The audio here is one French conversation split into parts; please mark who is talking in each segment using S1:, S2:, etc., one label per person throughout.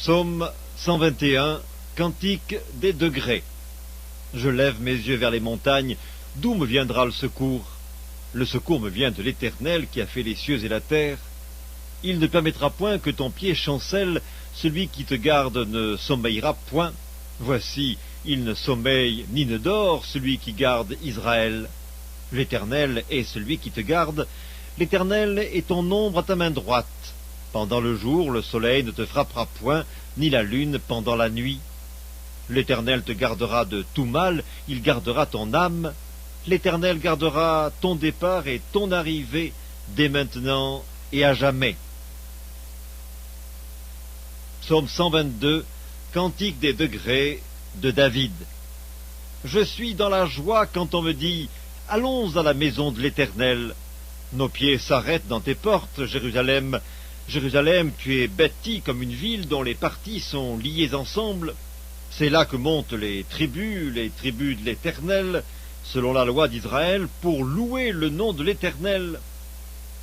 S1: Psaume 121, Cantique des degrés. Je lève mes yeux vers les montagnes, d'où me viendra le secours? Le secours me vient de l'Éternel qui a fait les cieux et la terre. Il ne permettra point que ton pied chancelle, celui qui te garde ne sommeillera point. Voici, il ne sommeille ni ne dort, celui qui garde Israël. L'Éternel est celui qui te garde, l'Éternel est ton ombre à ta main droite. Pendant le jour, le soleil ne te frappera point, ni la lune pendant la nuit. L'Éternel te gardera de tout mal, il gardera ton âme. L'Éternel gardera ton départ et ton arrivée, dès maintenant et à jamais. Psaume 122, Cantique des degrés de David. Je suis dans la joie quand on me dit « Allons à la maison de l'Éternel ». Nos pieds s'arrêtent dans tes portes, Jérusalem. Jérusalem, tu es bâtie comme une ville dont les parties sont liées ensemble. C'est là que montent les tribus de l'Éternel, selon la loi d'Israël, pour louer le nom de l'Éternel.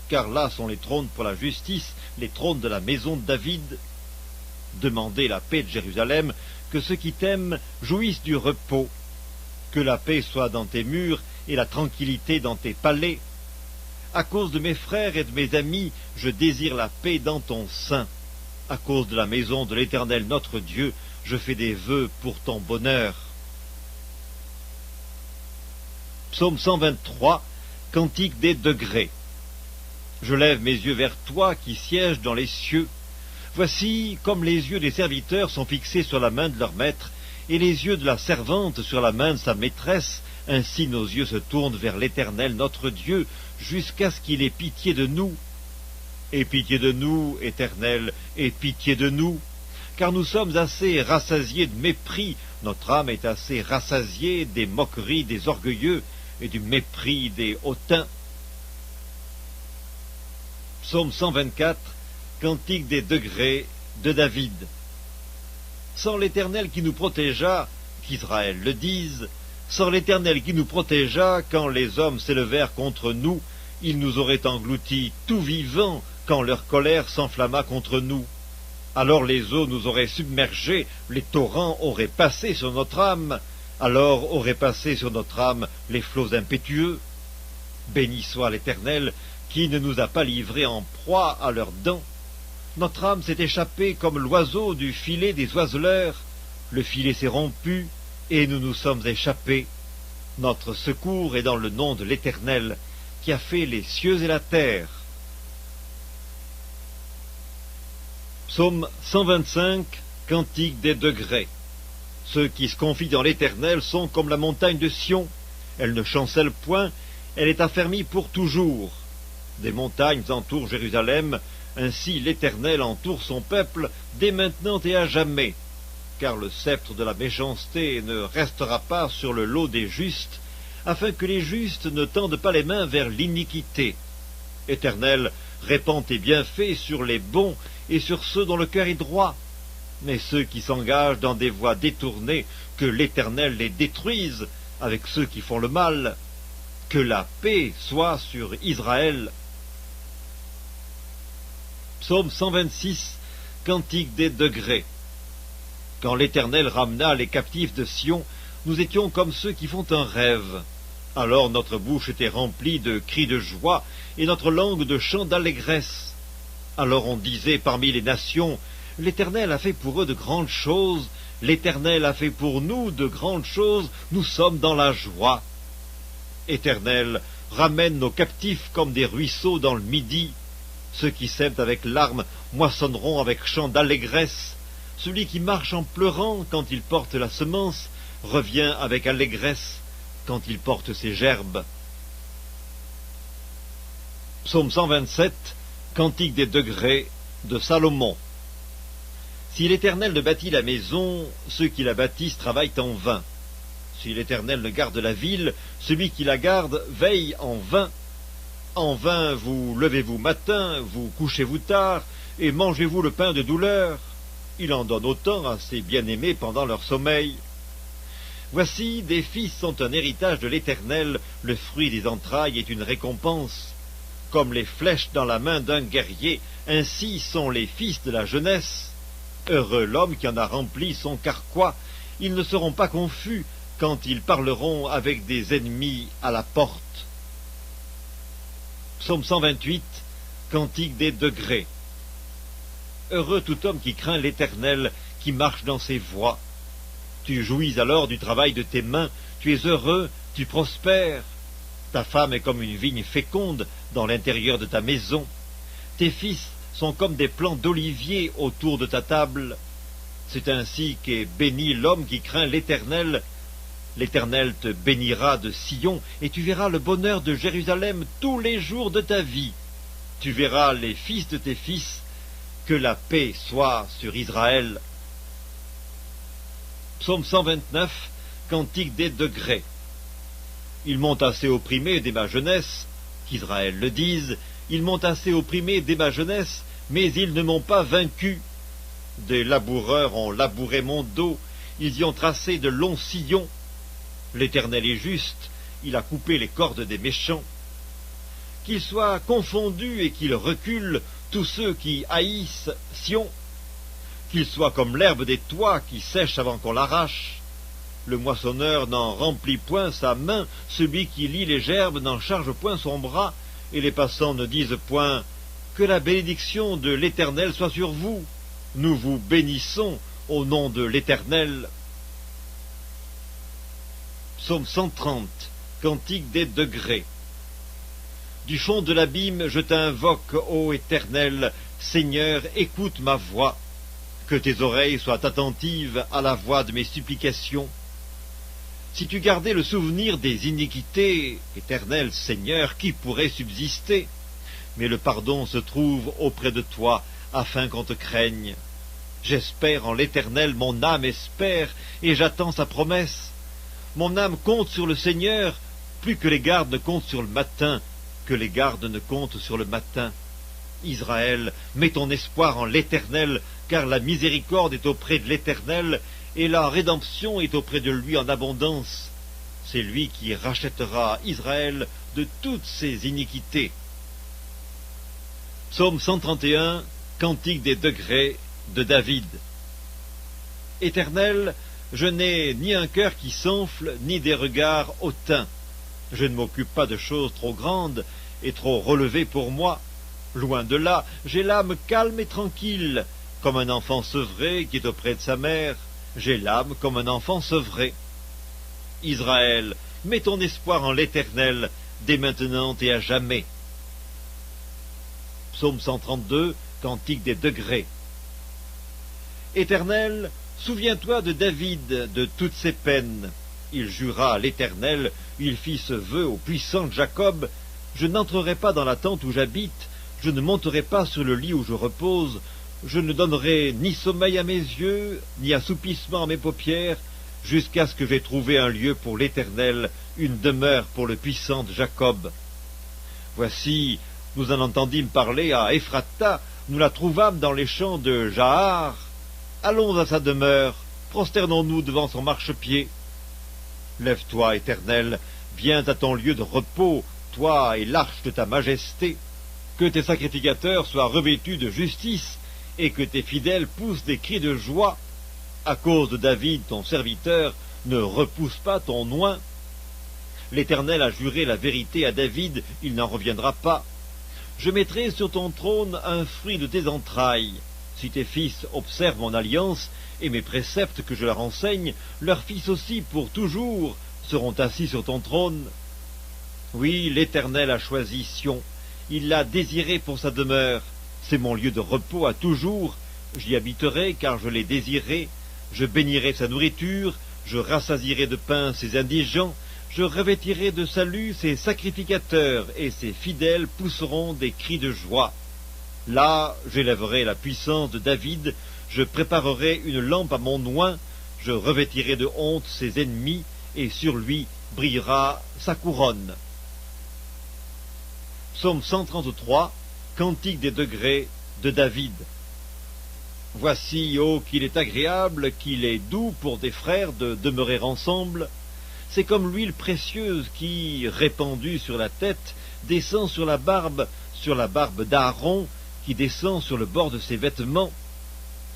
S1: Car là sont les trônes pour la justice, les trônes de la maison de David. Demandez la paix de Jérusalem, que ceux qui t'aiment jouissent du repos. Que la paix soit dans tes murs et la tranquillité dans tes palais. À cause de mes frères et de mes amis, je désire la paix dans ton sein. À cause de la maison de l'Éternel notre Dieu, je fais des vœux pour ton bonheur. Psaume 123, Cantique des degrés. Je lève mes yeux vers toi qui sièges dans les cieux. Voici comme les yeux des serviteurs sont fixés sur la main de leur maître, et les yeux de la servante sur la main de sa maîtresse, ainsi nos yeux se tournent vers l'Éternel notre Dieu, jusqu'à ce qu'il ait pitié de nous. Aie pitié de nous, Éternel, aie pitié de nous, car nous sommes assez rassasiés de mépris, notre âme est assez rassasiée des moqueries des orgueilleux et du mépris des hautains. Psaume 124, Cantique des degrés de David. Sans l'Éternel qui nous protégea, qu'Israël le dise, sans l'Éternel qui nous protégea, quand les hommes s'élevèrent contre nous, ils nous auraient engloutis tout vivants, quand leur colère s'enflamma contre nous. Alors les eaux nous auraient submergés, les torrents auraient passé sur notre âme, alors auraient passé sur notre âme les flots impétueux. Béni soit l'Éternel, qui ne nous a pas livrés en proie à leurs dents. Notre âme s'est échappée comme l'oiseau du filet des oiseleurs, le filet s'est rompu, et nous nous sommes échappés. Notre secours est dans le nom de l'Éternel, qui a fait les cieux et la terre. Psaume 125, Cantique des degrés. Ceux qui se confient dans l'Éternel sont comme la montagne de Sion. Elle ne chancelle point, elle est affermie pour toujours. Des montagnes entourent Jérusalem, ainsi l'Éternel entoure son peuple, dès maintenant et à jamais. Car le sceptre de la méchanceté ne restera pas sur le lot des justes, afin que les justes ne tendent pas les mains vers l'iniquité. Éternel, répands tes bienfaits sur les bons et sur ceux dont le cœur est droit. Mais ceux qui s'engagent dans des voies détournées, que l'Éternel les détruise avec ceux qui font le mal. Que la paix soit sur Israël. Psaume 126, Cantique des degrés. Quand l'Éternel ramena les captifs de Sion, nous étions comme ceux qui font un rêve. Alors notre bouche était remplie de cris de joie et notre langue de chants d'allégresse. Alors on disait parmi les nations, l'Éternel a fait pour eux de grandes choses, l'Éternel a fait pour nous de grandes choses, nous sommes dans la joie. Éternel, ramène nos captifs comme des ruisseaux dans le midi. Ceux qui sèment avec larmes moissonneront avec chants d'allégresse. Celui qui marche en pleurant quand il porte la semence revient avec allégresse quand il porte ses gerbes. Psaume 127, Cantique des degrés de Salomon. Si l'Éternel ne bâtit la maison, ceux qui la bâtissent travaillent en vain. Si l'Éternel ne garde la ville, celui qui la garde veille en vain. En vain vous levez-vous matin, vous couchez-vous tard, et mangez-vous le pain de douleur. Il en donne autant à ses bien-aimés pendant leur sommeil. Voici, des fils sont un héritage de l'Éternel, le fruit des entrailles est une récompense. Comme les flèches dans la main d'un guerrier, ainsi sont les fils de la jeunesse. Heureux l'homme qui en a rempli son carquois, ils ne seront pas confus quand ils parleront avec des ennemis à la porte. Psaume 128, Cantique des degrés. Heureux tout homme qui craint l'Éternel, qui marche dans ses voies. Tu jouis alors du travail de tes mains, tu es heureux, tu prospères. Ta femme est comme une vigne féconde dans l'intérieur de ta maison. Tes fils sont comme des plants d'olivier autour de ta table. C'est ainsi qu'est béni l'homme qui craint l'Éternel. L'Éternel te bénira de Sion, et tu verras le bonheur de Jérusalem tous les jours de ta vie. Tu verras les fils de tes fils. Que la paix soit sur Israël. Psaume 129, Cantique des degrés. Ils m'ont assez opprimé dès ma jeunesse, qu'Israël le dise, ils m'ont assez opprimé dès ma jeunesse, mais ils ne m'ont pas vaincu. Des laboureurs ont labouré mon dos, ils y ont tracé de longs sillons. L'Éternel est juste, il a coupé les cordes des méchants. Qu'ils soient confondus et qu'ils reculent tous ceux qui haïssent Sion, qu'ils soient comme l'herbe des toits qui sèche avant qu'on l'arrache. Le moissonneur n'en remplit point sa main, celui qui lie les gerbes n'en charge point son bras, et les passants ne disent point « Que la bénédiction de l'Éternel soit sur vous, nous vous bénissons au nom de l'Éternel. » Psaume 130, Cantique des degrés. Du fond de l'abîme, je t'invoque, ô Éternel, Seigneur, écoute ma voix. Que tes oreilles soient attentives à la voix de mes supplications. Si tu gardais le souvenir des iniquités, Éternel Seigneur, qui pourrait subsister? Mais le pardon se trouve auprès de toi, afin qu'on te craigne. J'espère en l'Éternel, mon âme espère, et j'attends sa promesse. Mon âme compte sur le Seigneur, plus que les gardes ne comptent sur le matin, que les gardes ne comptent sur le matin. Israël, mets ton espoir en l'Éternel, car la miséricorde est auprès de l'Éternel, et la rédemption est auprès de lui en abondance. C'est lui qui rachètera Israël de toutes ses iniquités. Psaume 131, Cantique des degrés de David. Éternel, je n'ai ni un cœur qui s'enfle, ni des regards hautains. Je ne m'occupe pas de choses trop grandes et trop relevées pour moi. Loin de là, j'ai l'âme calme et tranquille, comme un enfant sevré qui est auprès de sa mère. J'ai l'âme comme un enfant sevré. Israël, mets ton espoir en l'Éternel, dès maintenant et à jamais. Psaume 132, Cantique des degrés. Éternel, souviens-toi de David, de toutes ses peines. Il jura à l'Éternel, il fit ce vœu au puissant de Jacob. Je n'entrerai pas dans la tente où j'habite, je ne monterai pas sur le lit où je repose, je ne donnerai ni sommeil à mes yeux, ni assoupissement à mes paupières, jusqu'à ce que j'aie trouvé un lieu pour l'Éternel, une demeure pour le puissant de Jacob. Voici, nous en entendîmes parler à Ephrata, nous la trouvâmes dans les champs de Jahar. Allons à sa demeure, prosternons-nous devant son marchepied. Lève-toi, Éternel, viens à ton lieu de repos, toi et l'arche de ta majesté. Que tes sacrificateurs soient revêtus de justice, et que tes fidèles poussent des cris de joie. À cause de David, ton serviteur, ne repousse pas ton oint. L'Éternel a juré la vérité à David, il n'en reviendra pas. Je mettrai sur ton trône un fruit de tes entrailles. Si tes fils observent mon alliance et mes préceptes que je leur enseigne, leurs fils aussi pour toujours seront assis sur ton trône. Oui, l'Éternel a choisi Sion, il l'a désiré pour sa demeure. C'est mon lieu de repos à toujours, j'y habiterai car je l'ai désiré. Je bénirai sa nourriture, je rassasierai de pain ses indigents, je revêtirai de salut ses sacrificateurs, et ses fidèles pousseront des cris de joie. Là, j'élèverai la puissance de David, je préparerai une lampe à mon oint, je revêtirai de honte ses ennemis, et sur lui brillera sa couronne. Psaume 133, Cantique des degrés de David. Voici, ô qu'il est agréable, qu'il est doux pour des frères de demeurer ensemble. C'est comme l'huile précieuse qui, répandue sur la tête, descend sur la barbe d'Aaron, qui descend sur le bord de ses vêtements.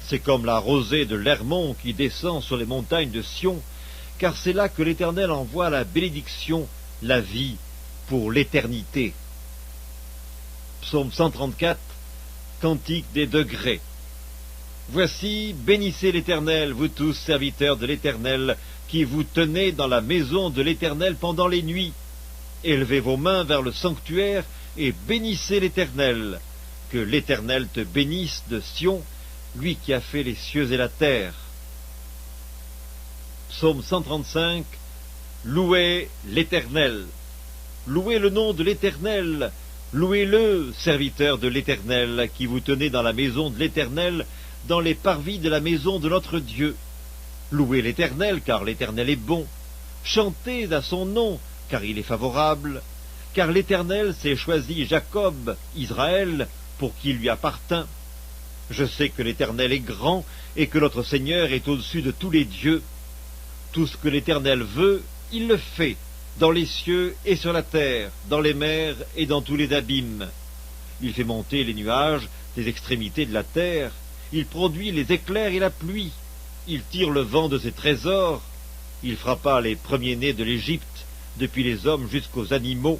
S1: C'est comme la rosée de l'Hermon qui descend sur les montagnes de Sion, car c'est là que l'Éternel envoie la bénédiction, la vie, pour l'éternité. Psaume 134, Cantique des degrés. Voici, bénissez l'Éternel, vous tous serviteurs de l'Éternel, qui vous tenez dans la maison de l'Éternel pendant les nuits. Élevez vos mains vers le sanctuaire et bénissez l'Éternel. Que l'Éternel te bénisse de Sion, lui qui a fait les cieux et la terre. Psaume 135. Louez l'Éternel. Louez le nom de l'Éternel. Louez-le, serviteurs de l'Éternel, qui vous tenez dans la maison de l'Éternel, dans les parvis de la maison de notre Dieu. Louez l'Éternel, car l'Éternel est bon. Chantez à son nom, car il est favorable. Car l'Éternel s'est choisi Jacob, Israël, pour qui lui appartint. Je sais que l'Éternel est grand, et que notre Seigneur est au-dessus de tous les dieux. Tout ce que l'Éternel veut, il le fait, dans les cieux et sur la terre, dans les mers et dans tous les abîmes. Il fait monter les nuages des extrémités de la terre, il produit les éclairs et la pluie, il tire le vent de ses trésors, il frappa les premiers-nés de l'Égypte, depuis les hommes jusqu'aux animaux.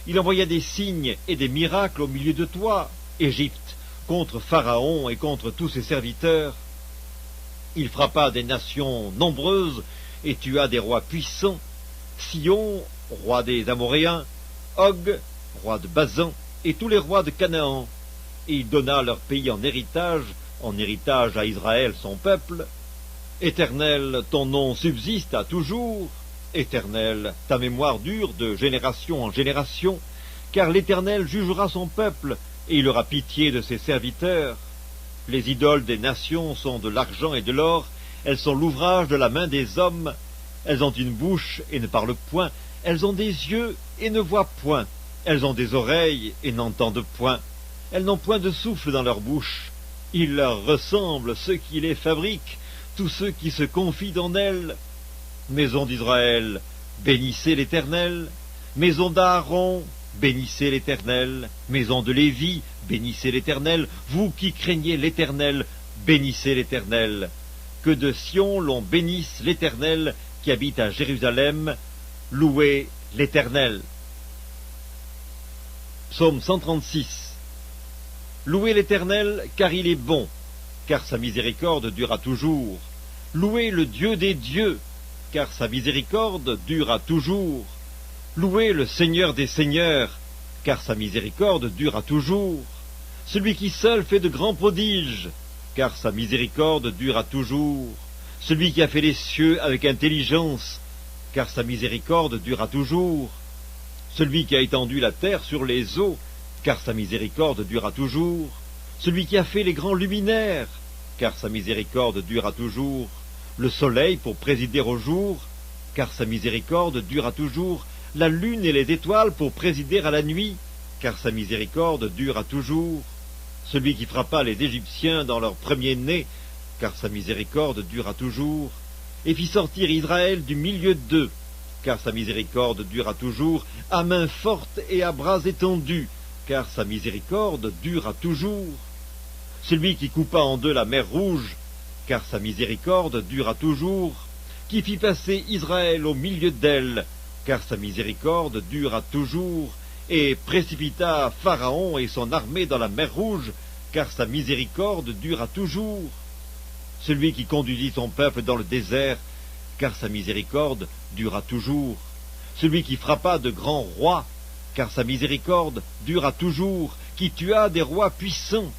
S1: Il envoya des signes et des miracles au milieu de toi, Égypte, contre Pharaon et contre tous ses serviteurs. Il frappa des nations nombreuses et tua des rois puissants, Sion, roi des Amoréens, Og, roi de Basan, et tous les rois de Canaan. Et il donna leur pays en héritage à Israël son peuple. Éternel, ton nom subsiste à toujours. Éternel, ta mémoire dure de génération en génération, car l'Éternel jugera son peuple, et il aura pitié de ses serviteurs. Les idoles des nations sont de l'argent et de l'or, elles sont l'ouvrage de la main des hommes. Elles ont une bouche et ne parlent point, elles ont des yeux et ne voient point, elles ont des oreilles et n'entendent point, elles n'ont point de souffle dans leur bouche. Ils leur ressemblent ceux qui les fabriquent, tous ceux qui se confient en elles. Maison d'Israël, bénissez l'Éternel. Maison d'Aaron, bénissez l'Éternel. Maison de Lévi, bénissez l'Éternel. Vous qui craignez l'Éternel, bénissez l'Éternel. Que de Sion l'on bénisse l'Éternel, qui habite à Jérusalem. Louez l'Éternel. Psaume 136. Louez l'Éternel, car il est bon, car sa miséricorde durera toujours. Louez le Dieu des dieux, car sa miséricorde durera toujours. Louez le Seigneur des seigneurs, car sa miséricorde durera toujours. Celui qui seul fait de grands prodiges, car sa miséricorde durera toujours. Celui qui a fait les cieux avec intelligence, car sa miséricorde durera toujours. Celui qui a étendu la terre sur les eaux, car sa miséricorde durera toujours. Celui qui a fait les grands luminaires, car sa miséricorde durera toujours. Le soleil pour présider au jour, car sa miséricorde durera toujours. La lune et les étoiles pour présider à la nuit, car sa miséricorde durera toujours. Celui qui frappa les Égyptiens dans leur premier-né, car sa miséricorde durera toujours, et fit sortir Israël du milieu d'eux, car sa miséricorde durera toujours, à main forte et à bras étendus, car sa miséricorde durera toujours. Celui qui coupa en deux la mer Rouge, car sa miséricorde durera toujours, qui fit passer Israël au milieu d'elle, car sa miséricorde durera toujours, et précipita Pharaon et son armée dans la mer Rouge, car sa miséricorde durera toujours. Celui qui conduisit son peuple dans le désert, car sa miséricorde durera toujours. Celui qui frappa de grands rois, car sa miséricorde durera toujours, qui tua des rois puissants,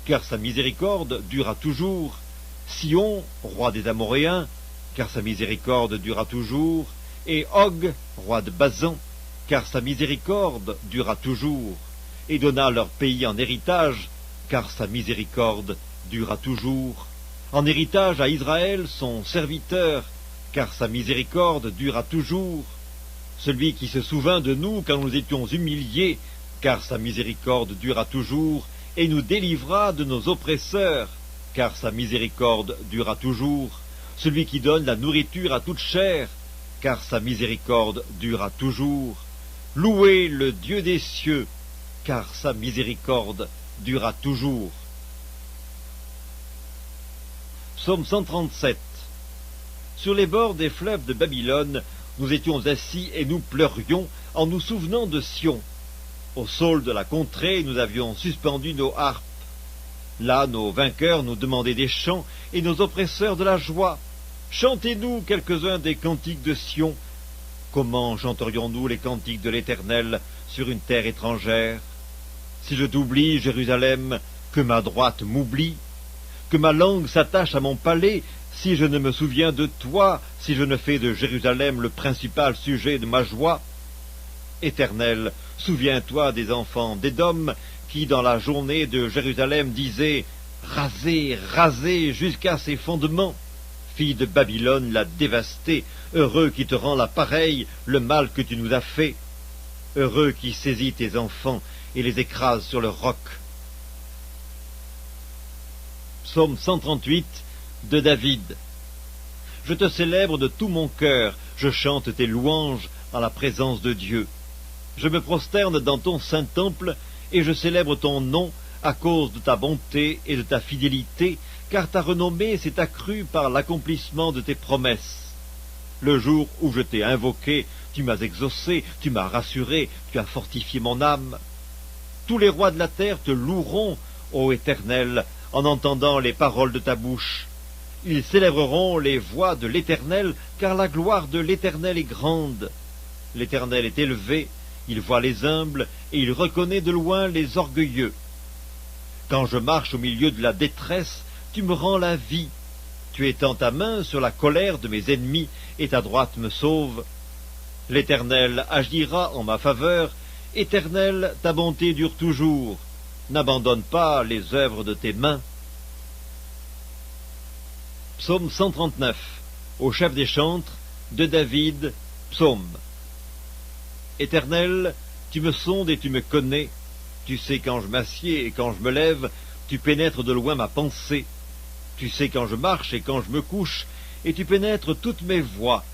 S1: car sa miséricorde durera toujours. Sion, roi des Amoréens, car sa miséricorde durera toujours, et Og, roi de Basan, car sa miséricorde durera toujours, et donna leur pays en héritage, car sa miséricorde durera toujours. En héritage à Israël son serviteur, car sa miséricorde durera toujours. Celui qui se souvint de nous quand nous étions humiliés, car sa miséricorde durera toujours, et nous délivra de nos oppresseurs, car sa miséricorde durera toujours. Celui qui donne la nourriture à toute chair, car sa miséricorde durera toujours. Louez le Dieu des cieux, car sa miséricorde durera toujours. Psaume 137. Sur les bords des fleuves de Babylone, nous étions assis et nous pleurions en nous souvenant de Sion. Au saule de la contrée, nous avions suspendu nos harpes. Là, nos vainqueurs nous demandaient des chants et nos oppresseurs de la joie. Chantez-nous quelques-uns des cantiques de Sion. Comment chanterions-nous les cantiques de l'Éternel sur une terre étrangère? Si je t'oublie, Jérusalem, que ma droite m'oublie, que ma langue s'attache à mon palais, si je ne me souviens de toi, si je ne fais de Jérusalem le principal sujet de ma joie. Éternel, souviens-toi des enfants d'Édom, qui dans la journée de Jérusalem disaient « Rasez, rasez jusqu'à ses fondements ». Fille de Babylone l'a dévastée, heureux qui te rend la pareille, le mal que tu nous as fait. Heureux qui saisit tes enfants et les écrase sur le roc. Psaume 138 de David. Je te célèbre de tout mon cœur, je chante tes louanges en la présence de Dieu. Je me prosterne dans ton saint temple et je célèbre ton nom à cause de ta bonté et de ta fidélité, car ta renommée s'est accrue par l'accomplissement de tes promesses. Le jour où je t'ai invoqué, tu m'as exaucé, tu m'as rassuré, tu as fortifié mon âme. Tous les rois de la terre te loueront, ô Éternel, en entendant les paroles de ta bouche. Ils célébreront les voies de l'Éternel, car la gloire de l'Éternel est grande. L'Éternel est élevé, il voit les humbles, et il reconnaît de loin les orgueilleux. Quand je marche au milieu de la détresse, tu me rends la vie. Tu étends ta main sur la colère de mes ennemis, et ta droite me sauve. L'Éternel agira en ma faveur. Éternel, ta bonté dure toujours. N'abandonne pas les œuvres de tes mains. Psaume 139. Au chef des chantres, de David, psaume. Éternel, tu me sondes et tu me connais. Tu sais quand je m'assieds et quand je me lève, tu pénètres de loin ma pensée. Tu sais quand je marche et quand je me couche, et tu pénètres toutes mes voies,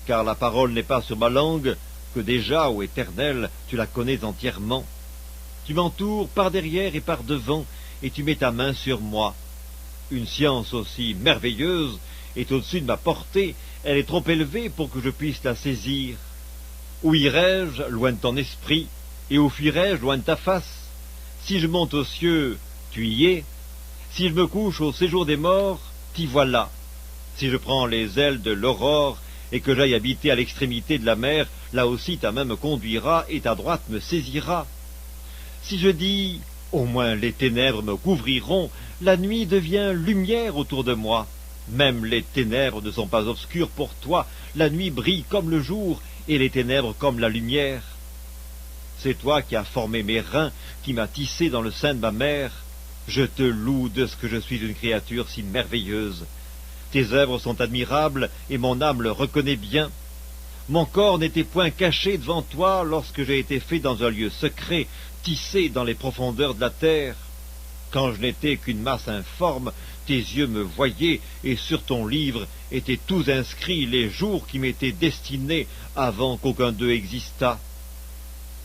S1: car la parole n'est pas sur ma langue, que déjà, ô Éternel, tu la connais entièrement. Tu m'entoures par derrière et par devant, et tu mets ta main sur moi. Une science aussi merveilleuse est au-dessus de ma portée, elle est trop élevée pour que je puisse la saisir. Où irai-je, loin de ton esprit, et où fuirai-je, loin de ta face? Si je monte aux cieux, tu y es. Si je me couche au séjour des morts, t'y voilà. Si je prends les ailes de l'aurore, et que j'aille habiter à l'extrémité de la mer, là aussi ta main me conduira, et ta droite me saisira. Si je dis, au moins les ténèbres me couvriront, la nuit devient lumière autour de moi. Même les ténèbres ne sont pas obscures pour toi, la nuit brille comme le jour, et les ténèbres comme la lumière. C'est toi qui as formé mes reins, qui m'as tissé dans le sein de ma mère. Je te loue de ce que je suis une créature si merveilleuse. Tes œuvres sont admirables, et mon âme le reconnaît bien. Mon corps n'était point caché devant toi lorsque j'ai été fait dans un lieu secret, tissé dans les profondeurs de la terre. Quand je n'étais qu'une masse informe, tes yeux me voyaient, et sur ton livre étaient tous inscrits les jours qui m'étaient destinés avant qu'aucun d'eux existât.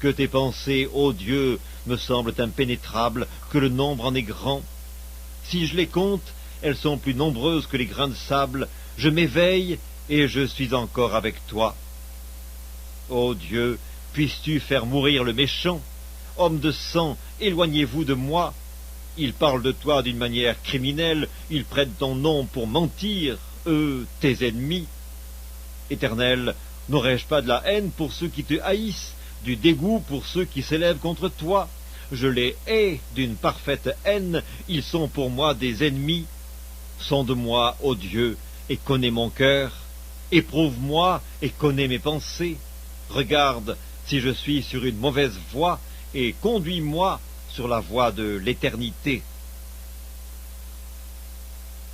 S1: Que tes pensées, ô Dieu, me semblent impénétrables, que le nombre en est grand. Si je les compte, elles sont plus nombreuses que les grains de sable. Je m'éveille, et je suis encore avec toi. Ô Dieu, puisses-tu faire mourir le méchant? Homme de sang, éloignez-vous de moi. Ils parlent de toi d'une manière criminelle, ils prennent ton nom pour mentir, eux, tes ennemis. Éternel, n'aurais-je pas de la haine pour ceux qui te haïssent, du dégoût pour ceux qui s'élèvent contre toi? Je les hais d'une parfaite haine, ils sont pour moi des ennemis. Sonde-moi, ô Dieu, et connais mon cœur. Éprouve-moi et connais mes pensées. Regarde si je suis sur une mauvaise voie, et conduis-moi sur la voie de l'éternité.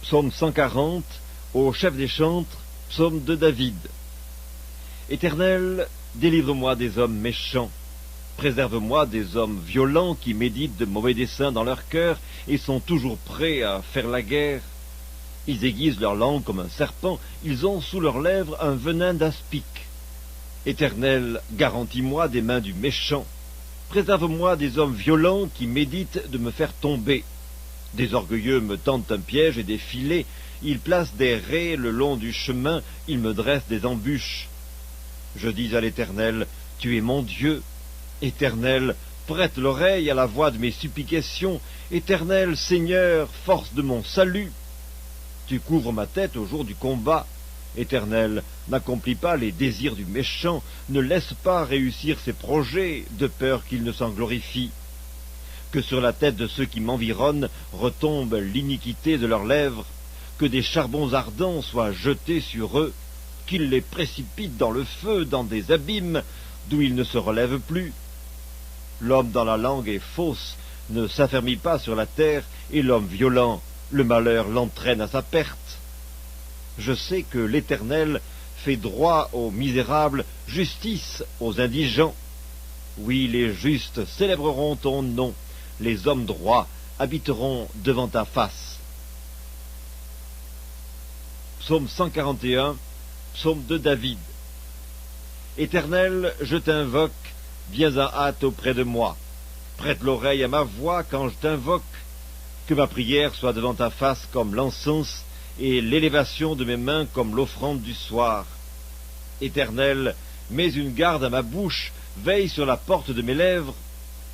S1: Psaume 140, au chef des chantres, psaume de David. Éternel, délivre-moi des hommes méchants. Préserve-moi des hommes violents qui méditent de mauvais desseins dans leur cœur et sont toujours prêts à faire la guerre. Ils aiguisent leur langue comme un serpent, ils ont sous leurs lèvres un venin d'aspic. Éternel, garantis-moi des mains du méchant. Préserve-moi des hommes violents qui méditent de me faire tomber. Des orgueilleux me tendent un piège et des filets, il place des raies le long du chemin, il me dresse des embûches. Je dis à l'Éternel, tu es mon Dieu. Éternel, prête l'oreille à la voix de mes supplications. Éternel, Seigneur, force de mon salut. Tu couvres ma tête au jour du combat. Éternel, n'accomplis pas les désirs du méchant, ne laisse pas réussir ses projets, de peur qu'il ne s'en glorifie. Que sur la tête de ceux qui m'environnent retombe l'iniquité de leurs lèvres, que des charbons ardents soient jetés sur eux, qu'ils les précipitent dans le feu, dans des abîmes, d'où ils ne se relèvent plus. L'homme dans la langue est fausse, ne s'affermit pas sur la terre, et l'homme violent, le malheur l'entraîne à sa perte. Je sais que l'Éternel fait droit aux misérables, justice aux indigents. Oui, les justes célébreront ton nom, les hommes droits habiteront devant ta face. Psaume 141, psaume de David. Éternel, je t'invoque, viens en hâte auprès de moi. Prête l'oreille à ma voix quand je t'invoque. Que ma prière soit devant ta face comme l'encens, et l'élévation de mes mains comme l'offrande du soir. Éternel, mets une garde à ma bouche, veille sur la porte de mes lèvres.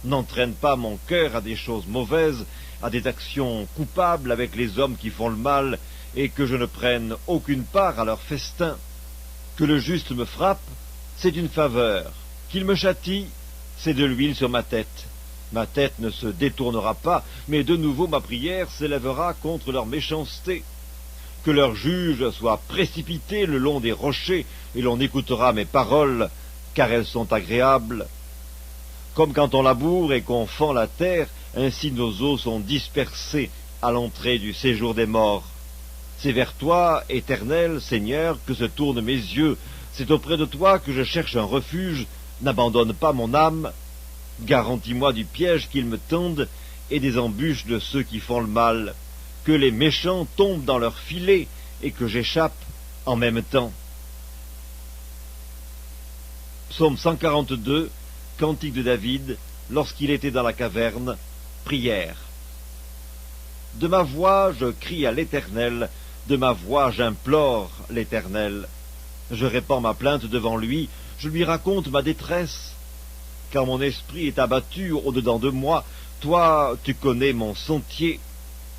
S1: N'entraîne pas mon cœur à des choses mauvaises, à des actions coupables avec les hommes qui font le mal, et que je ne prenne aucune part à leur festin. Que le juste me frappe, c'est une faveur. Qu'il me châtie, c'est de l'huile sur ma tête. Ma tête ne se détournera pas, mais de nouveau ma prière s'élèvera contre leur méchanceté. Que leurs juges soient précipités le long des rochers, et l'on écoutera mes paroles, car elles sont agréables. Comme quand on laboure et qu'on fend la terre, ainsi nos os sont dispersés à l'entrée du séjour des morts. C'est vers toi, Éternel, Seigneur, que se tournent mes yeux, c'est auprès de toi que je cherche un refuge, n'abandonne pas mon âme. Garantis-moi du piège qu'ils me tendent, et des embûches de ceux qui font le mal. Que les méchants tombent dans leur filet, et que j'échappe en même temps. Psaume 142, cantique de David, lorsqu'il était dans la caverne, prière. De ma voix je crie à l'Éternel, de ma voix j'implore l'Éternel. Je répands ma plainte devant lui, je lui raconte ma détresse. Car mon esprit est abattu au-dedans de moi, toi tu connais mon sentier.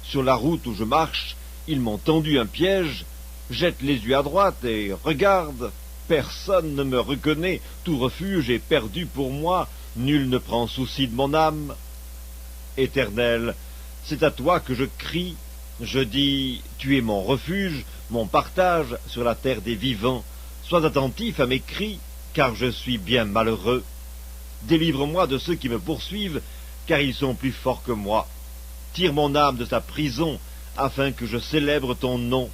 S1: Sur la route où je marche, ils m'ont tendu un piège. Jette les yeux à droite et regarde. Personne ne me reconnaît, tout refuge est perdu pour moi, nul ne prend souci de mon âme. Éternel, c'est à toi que je crie. Je dis, tu es mon refuge, mon partage sur la terre des vivants. Sois attentif à mes cris, car je suis bien malheureux. Délivre-moi de ceux qui me poursuivent, car ils sont plus forts que moi. Tire mon âme de sa prison, afin que je célèbre ton nom.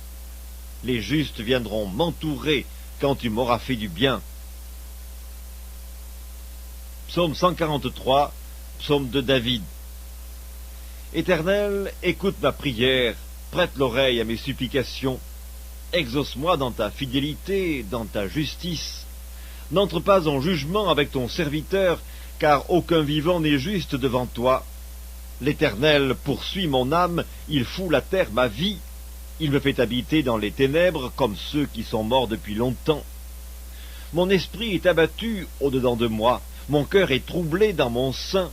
S1: Les justes viendront m'entourer quand tu m'auras fait du bien. Psaume 143, psaume de David. Éternel, écoute ma prière, prête l'oreille à mes supplications. Exauce-moi dans ta fidélité, dans ta justice. N'entre pas en jugement avec ton serviteur, car aucun vivant n'est juste devant toi. L'Éternel poursuit mon âme, il fout la terre ma vie. Il me fait habiter dans les ténèbres comme ceux qui sont morts depuis longtemps. Mon esprit est abattu au-dedans de moi, mon cœur est troublé dans mon sein.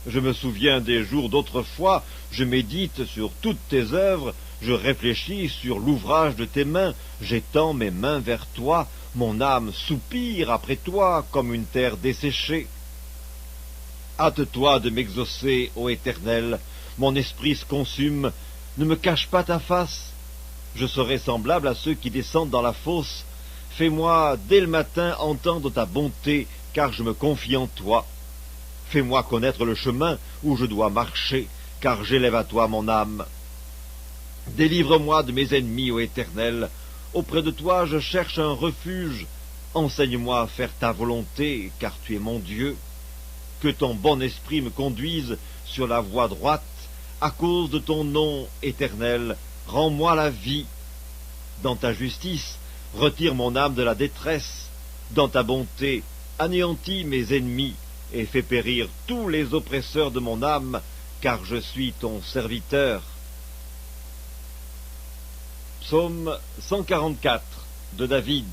S1: Je me souviens des jours d'autrefois, je médite sur toutes tes œuvres, je réfléchis sur l'ouvrage de tes mains, j'étends mes mains vers toi, mon âme soupire après toi comme une terre desséchée. Hâte-toi de m'exaucer, ô Éternel, mon esprit se consume, ne me cache pas ta face. Je serai semblable à ceux qui descendent dans la fosse. Fais-moi dès le matin entendre ta bonté, car je me confie en toi. Fais-moi connaître le chemin où je dois marcher, car j'élève à toi mon âme. Délivre-moi de mes ennemis, ô Éternel. Auprès de toi je cherche un refuge. Enseigne-moi à faire ta volonté, car tu es mon Dieu. Que ton bon esprit me conduise sur la voie droite. À cause de ton nom, Éternel, rends-moi la vie. Dans ta justice, retire mon âme de la détresse. Dans ta bonté, anéantis mes ennemis et fais périr tous les oppresseurs de mon âme, car je suis ton serviteur. Psaume 144 de David.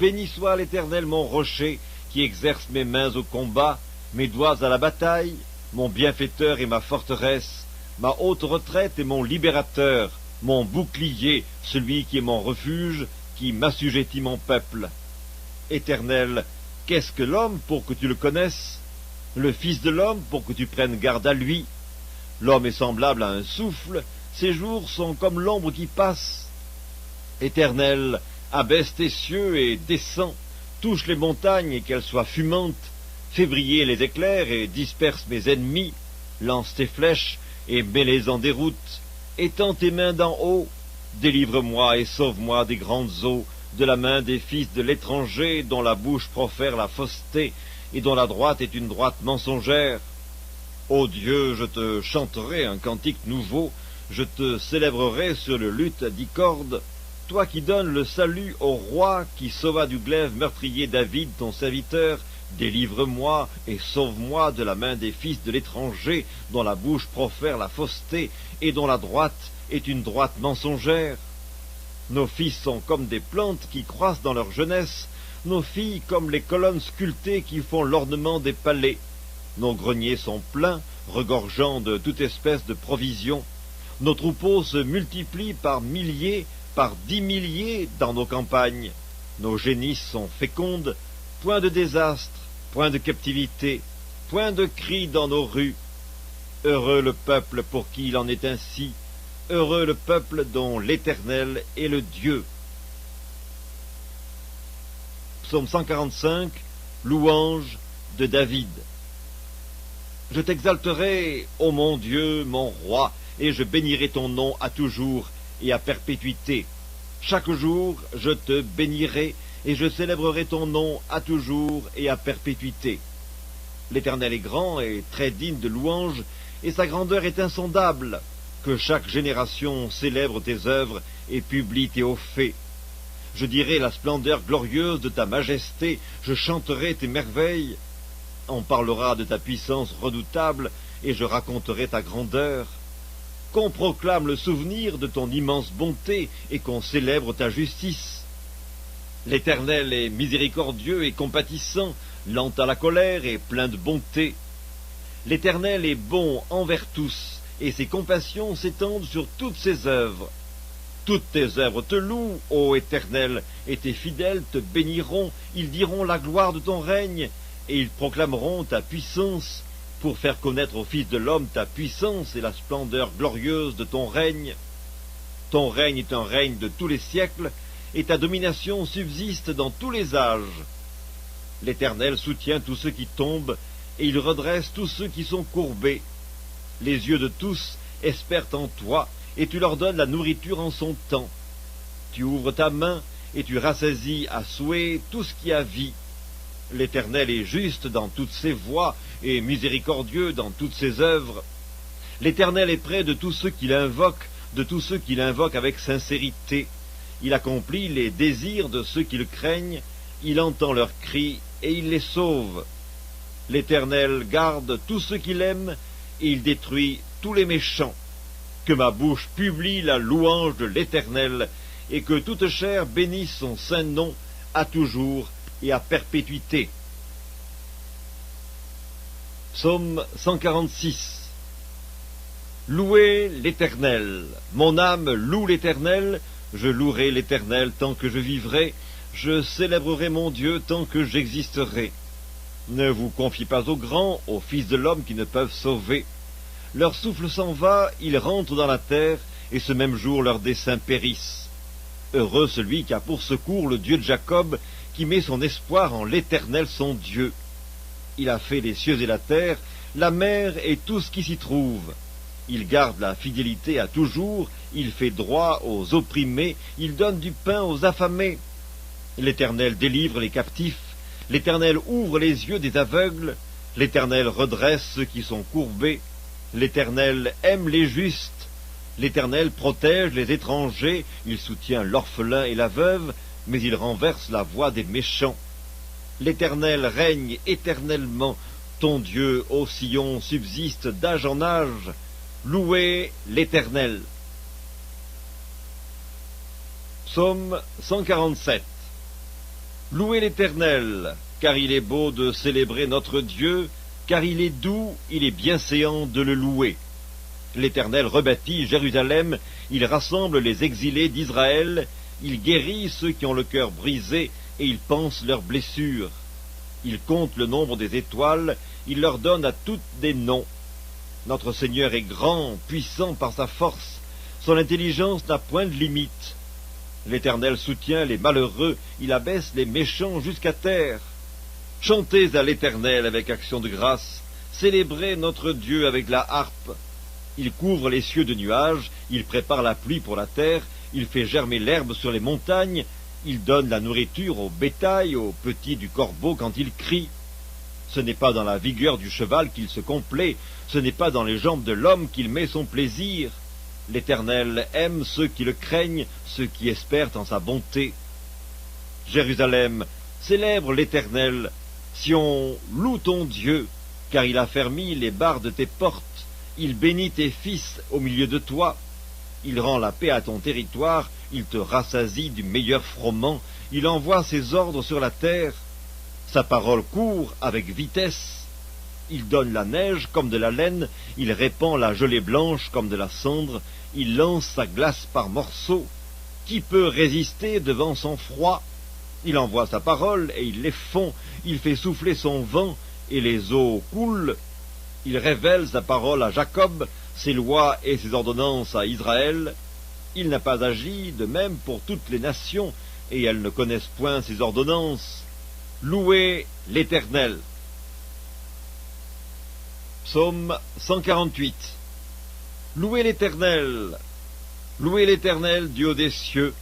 S1: Béni soit l'Éternel mon rocher, qui exerce mes mains au combat, mes doigts à la bataille, mon bienfaiteur et ma forteresse, ma haute retraite et mon libérateur, mon bouclier, celui qui est mon refuge, qui m'assujettit mon peuple. Éternel, qu'est-ce que l'homme pour que tu le connaisses? Le Fils de l'homme pour que tu prennes garde à lui? L'homme est semblable à un souffle, ses jours sont comme l'ombre qui passe. Éternel, abaisse tes cieux et descends, touche les montagnes et qu'elles soient fumantes, fais briller les éclairs et disperse mes ennemis, lance tes flèches et mets-les en déroute, étends tes mains d'en haut, délivre-moi et sauve-moi des grandes eaux, de la main des fils de l'étranger dont la bouche profère la fausseté et dont la droite est une droite mensongère. Ô Dieu, je te chanterai un cantique nouveau, je te célébrerai sur le luth à 10 cordes, toi qui donnes le salut au roi, qui sauva du glaive meurtrier David, ton serviteur, délivre-moi et sauve-moi de la main des fils de l'étranger, dont la bouche profère la fausseté, et dont la droite est une droite mensongère. Nos fils sont comme des plantes qui croissent dans leur jeunesse, nos filles comme les colonnes sculptées qui font l'ornement des palais. Nos greniers sont pleins, regorgeant de toute espèce de provisions. Nos troupeaux se multiplient par milliers, par 10 milliers dans nos campagnes. Nos génisses sont fécondes, point de désastre, point de captivité, point de cris dans nos rues. Heureux le peuple pour qui il en est ainsi, heureux le peuple dont l'Éternel est le Dieu. Psaume 145, louange de David. Je t'exalterai, ô mon Dieu, mon roi, et je bénirai ton nom à toujours et à perpétuité. Chaque jour, je te bénirai, et je célébrerai ton nom à toujours et à perpétuité. L'Éternel est grand et très digne de louange, et sa grandeur est insondable. Que chaque génération célèbre tes œuvres et publie tes hauts faits. Je dirai la splendeur glorieuse de ta majesté, je chanterai tes merveilles. On parlera de ta puissance redoutable, et je raconterai ta grandeur. Qu'on proclame le souvenir de ton immense bonté, et qu'on célèbre ta justice. L'Éternel est miséricordieux et compatissant, lent à la colère et plein de bonté. L'Éternel est bon envers tous, et ses compassions s'étendent sur toutes ses œuvres. Toutes tes œuvres te louent, ô Éternel, et tes fidèles te béniront, ils diront la gloire de ton règne, et ils proclameront ta puissance, pour faire connaître au Fils de l'homme ta puissance et la splendeur glorieuse de ton règne. Ton règne est un règne de tous les siècles, et ta domination subsiste dans tous les âges. L'Éternel soutient tous ceux qui tombent, et il redresse tous ceux qui sont courbés. Les yeux de tous espèrent en toi, et tu leur donnes la nourriture en son temps. Tu ouvres ta main, et tu rassasies à souhait tout ce qui a vie. L'Éternel est juste dans toutes ses voies, et miséricordieux dans toutes ses œuvres. L'Éternel est près de tous ceux qui l'invoquent, de tous ceux qui l'invoquent avec sincérité. Il accomplit les désirs de ceux qui le craignent, il entend leurs cris, et il les sauve. L'Éternel garde tous ceux qui l'aiment, et il détruit tous les méchants. Que ma bouche publie la louange de l'Éternel, et que toute chair bénisse son saint nom à toujours et à perpétuité. Psaume 146. Louez l'Éternel. Mon âme loue l'Éternel, je louerai l'Éternel tant que je vivrai, je célébrerai mon Dieu tant que j'existerai. Ne vous confiez pas aux grands, aux fils de l'homme qui ne peuvent sauver. Leur souffle s'en va, ils rentrent dans la terre, et ce même jour leurs desseins périssent. Heureux celui qui a pour secours le Dieu de Jacob, qui met son espoir en l'Éternel son Dieu. Il a fait les cieux et la terre, la mer et tout ce qui s'y trouve. Il garde la fidélité à toujours, il fait droit aux opprimés, il donne du pain aux affamés. L'Éternel délivre les captifs, l'Éternel ouvre les yeux des aveugles, l'Éternel redresse ceux qui sont courbés, l'Éternel aime les justes, l'Éternel protège les étrangers, il soutient l'orphelin et la veuve, mais il renverse la voie des méchants. L'Éternel règne éternellement, ton Dieu, ô Sion, subsiste d'âge en âge. Louez l'Éternel. Psaume 147. Louez l'Éternel, car il est beau de célébrer notre Dieu, car il est doux, il est bienséant de le louer. L'Éternel rebâtit Jérusalem, il rassemble les exilés d'Israël, il guérit ceux qui ont le cœur brisé et il panse leurs blessures. Il compte le nombre des étoiles, il leur donne à toutes des noms. Notre Seigneur est grand, puissant par sa force, son intelligence n'a point de limite. L'Éternel soutient les malheureux, il abaisse les méchants jusqu'à terre. Chantez à l'Éternel avec action de grâce, célébrez notre Dieu avec la harpe. Il couvre les cieux de nuages, il prépare la pluie pour la terre, il fait germer l'herbe sur les montagnes, il donne la nourriture au bétail, aux petits du corbeau quand il crie. Ce n'est pas dans la vigueur du cheval qu'il se complaît, ce n'est pas dans les jambes de l'homme qu'il met son plaisir. L'Éternel aime ceux qui le craignent, ceux qui espèrent en sa bonté. Jérusalem, célèbre l'Éternel, Sion, loue ton Dieu, car il a fermi les barres de tes portes, il bénit tes fils au milieu de toi. Il rend la paix à ton territoire, il te rassasie du meilleur froment, il envoie ses ordres sur la terre. Sa parole court avec vitesse. Il donne la neige comme de la laine, il répand la gelée blanche comme de la cendre, il lance sa glace par morceaux. Qui peut résister devant son froid? Il envoie sa parole et il les fond, il fait souffler son vent et les eaux coulent. Il révèle sa parole à Jacob, ses lois et ses ordonnances à Israël. Il n'a pas agi de même pour toutes les nations, et elles ne connaissent point ses ordonnances. Louez l'Éternel. Psaume 148. Louez l'Éternel. Louez l'Éternel, Dieu des cieux.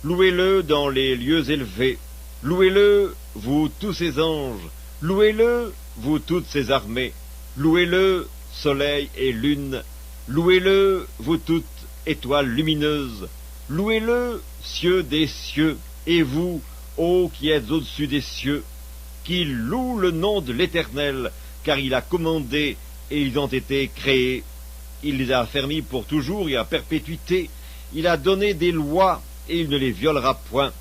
S1: Louez-le dans les lieux élevés. Louez-le, vous tous ses anges. Louez-le, vous toutes ses armées. Louez-le, soleil et lune. Louez-le, vous toutes étoiles lumineuses. Louez-le, cieux des cieux, et vous, ô qui êtes au-dessus des cieux. Qu'il loue le nom de l'Éternel, car il a commandé, et ils ont été créés. Il les a affermis pour toujours et à perpétuité. Il a donné des lois, et il ne les violera point.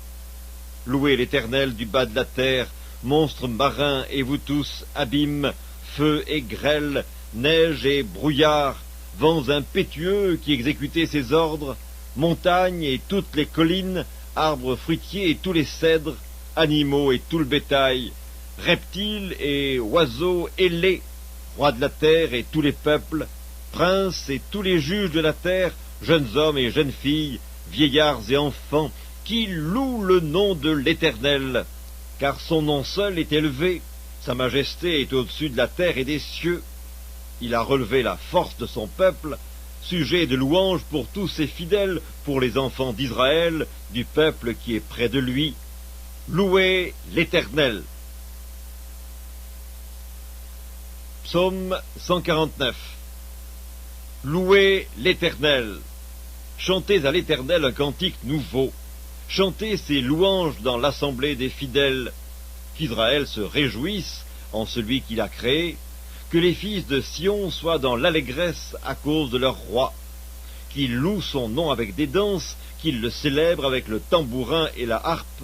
S1: Louez l'Éternel du bas de la terre, monstres marins, et vous tous, abîmes, feu et grêle, neige et brouillard, vents impétueux qui exécutaient ses ordres, montagnes et toutes les collines, arbres fruitiers et tous les cèdres, animaux et tout le bétail, reptiles et oiseaux ailés, rois de la terre et tous les peuples, princes et tous les juges de la terre, jeunes hommes et jeunes filles, vieillards et enfants, qui louent le nom de l'Éternel, car son nom seul est élevé, sa majesté est au-dessus de la terre et des cieux. Il a relevé la force de son peuple, sujet de louange pour tous ses fidèles, pour les enfants d'Israël, du peuple qui est près de lui. Louez l'Éternel. Psaume 149. Louez l'Éternel. Chantez à l'Éternel un cantique nouveau. Chantez ses louanges dans l'assemblée des fidèles. Qu'Israël se réjouisse en celui qu'il a créé, que les fils de Sion soient dans l'allégresse à cause de leur roi, qu'ils louent son nom avec des danses, qu'ils le célèbrent avec le tambourin et la harpe,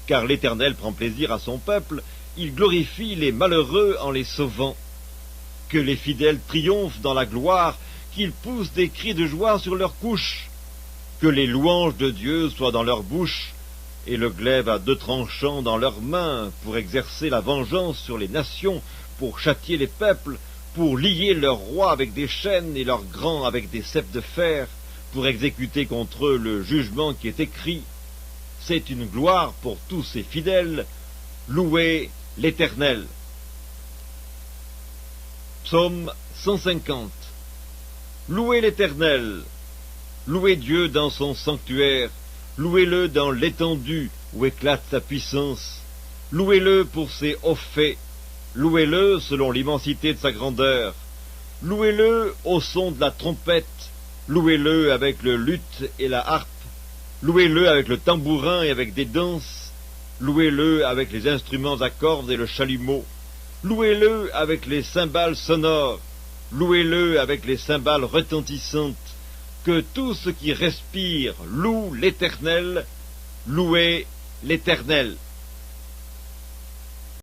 S1: car l'Éternel prend plaisir à son peuple, il glorifie les malheureux en les sauvant. Que les fidèles triomphent dans la gloire, qu'ils poussent des cris de joie sur leurs couches, que les louanges de Dieu soient dans leur bouche, et le glaive à deux tranchants dans leurs mains, pour exercer la vengeance sur les nations, pour châtier les peuples, pour lier leurs rois avec des chaînes et leurs grands avec des ceps de fer, pour exécuter contre eux le jugement qui est écrit. C'est une gloire pour tous ces fidèles. Louez l'Éternel. Psaume 150. Louez l'Éternel. Louez Dieu dans son sanctuaire. Louez-le dans l'étendue où éclate sa puissance. Louez-le pour ses hauts faits. Louez-le selon l'immensité de sa grandeur. Louez-le au son de la trompette. Louez-le avec le luth et la harpe. Louez-le avec le tambourin et avec des danses. Louez-le avec les instruments à cordes et le chalumeau. Louez-le avec les cymbales sonores. Louez-le avec les cymbales retentissantes. Que tout ce qui respire loue l'Éternel. Louez l'Éternel.